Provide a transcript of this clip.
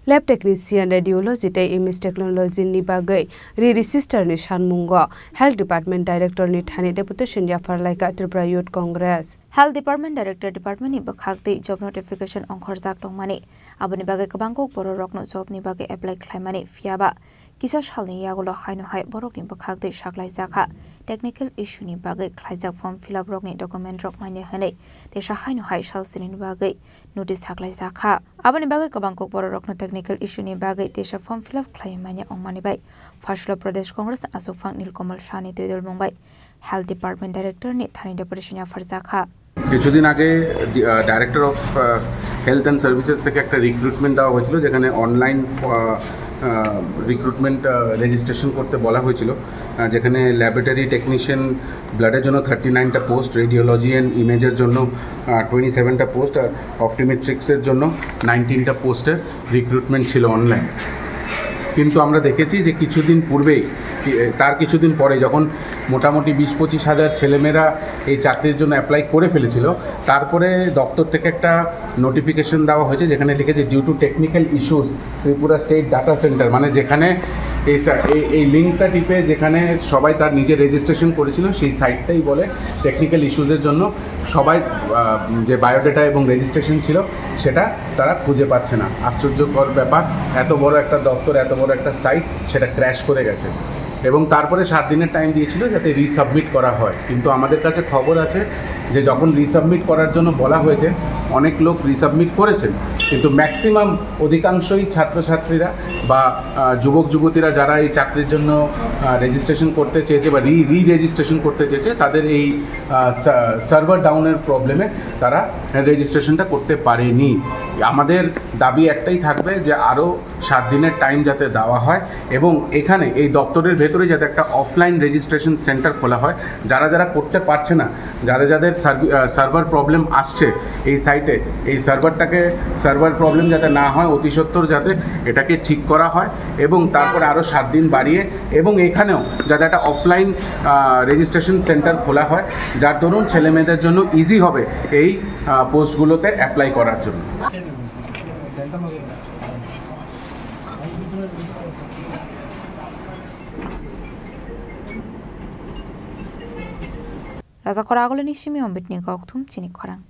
Lab technician radiology tei image technology ni bagai re-register ni sanmungo Health Department Director ni thani deputation Jafar Laika Tripura Youth Congress. Health Department Director Department ni bakhakti job notification ongkhorjak tongmani aboni bagai kabangkok borok rokno job ni bagai apply khlaimani fiaba kisa salni yagulo haino hai borok ni bakhakti saklai jakha technical issue ni bagai khlaijak form fill up rok ni document rok mane hane tesa haino hai salsini ni bagai notice saklai jakha aboni bagai kabangkok borok rokno technical issue ni bagai tesa form fill up khlaimani ongmani bai Fashla Pradesh Congress Asukfang Nilkamal Shani Toidol Mumbai Health Department Director ni thani deputation Jafar jakha কিছুদিন আগে director of health and services থেকে একটা recruitment দেওয়া হয়েছিল যেখানে online recruitment registration করতে বলা হয়েছিল যেখানে ল্যাবরেটরি টেকনিশিয়ান ব্লাডের জন্য 39টা পোস্ট রেডিওলজি অ্যান্ড ইমেজের জন্য 27টা পোস্ট আর অপটিমেট্রিক্সের জন্য 19টা পোস্টের রিক্রুটমেন্ট ছিল অনলাইন কিন্তু আমরা দেখেছি যে কিছুদিন পূর্বেই তার কিছুদিন পরে যখন মোটামুটি 20-25 হাজার ছেলেমেয়েরা এই চাকরির জন্য অ্যাপ্লাই করে ফেলেছিল তারপরে দপ্তর থেকে একটা নোটিফিকেশন দেওয়া হয়েছে যেখানে লিখেছে due to technical issues Tripura state data centre মানে যেখানে এই লিঙ্কটা টিপে যেখানে সবাই তার নিজের রেজিস্ট্রেশন করেছিল সেই সাইটটাই বলে টেকনিক্যাল ইস্যুসের জন্য সবাই যে বায়োডাটা এবং রেজিস্ট্রেশন ছিল সেটা তারা খুঁজে পাচ্ছে না আশ্চর্যকর ব্যাপার এত বড় একটা দপ্তর এত বড় একটা সাইট সেটা ক্র্যাশ করে গেছে এবং তারপরে 7 দিনের টাইম দিয়েছিল যাতে রিসাবমিট করা হয় কিন্তু আমাদের কাছে খবর আছে যে যখন রিসাবমিট করার জন্য বলা হয়েছে অনেক লোক রিসাবমিট করেছেন কিন্তু ম্যাক্সিমাম অধিকাংশই ছাত্রছাত্রীরা বা যুবক যুবতীরা যারা এই চাকরির জন্য রেজিস্ট্রেশন করতে চেয়েছে বা রেজিস্ট্রেশন করতে চেয়েছে তাদের এই সার্ভার ডাউনের প্রবলেমে তারা রেজিস্ট্রেশনটা করতে পারেনি আমাদের দাবি একটাই থাকবে যে আরও 7 দিনের টাইম যাতে দেওয়া হয় এবং এখানে এই দপ্তরের ভেতরে যাতে একটা অফলাইন রেজিস্ট্রেশন সেন্টার খোলা হয় যারা যারা করতে পারছে না যাদের সার্ভার প্রবলেম আসছে এই সাইটে এই সার্ভার প্রবলেম যাতে না হয় অতি সত্বর যাতে এটাকে ঠিক করা হয় এবং তারপরে আরও 7 দিন বাড়িয়ে এবং এখানেও যাতে একটা অফলাইন রেজিস্ট্রেশন সেন্টার খোলা হয় যার দরুন ছেলেমেয়েদের জন্য ইজি হবে এই পোস্টগুলোতে অ্যাপ্লাই করার জন্য Raza Khora Agolini Shimi Ombitni Goktum Chini Khorang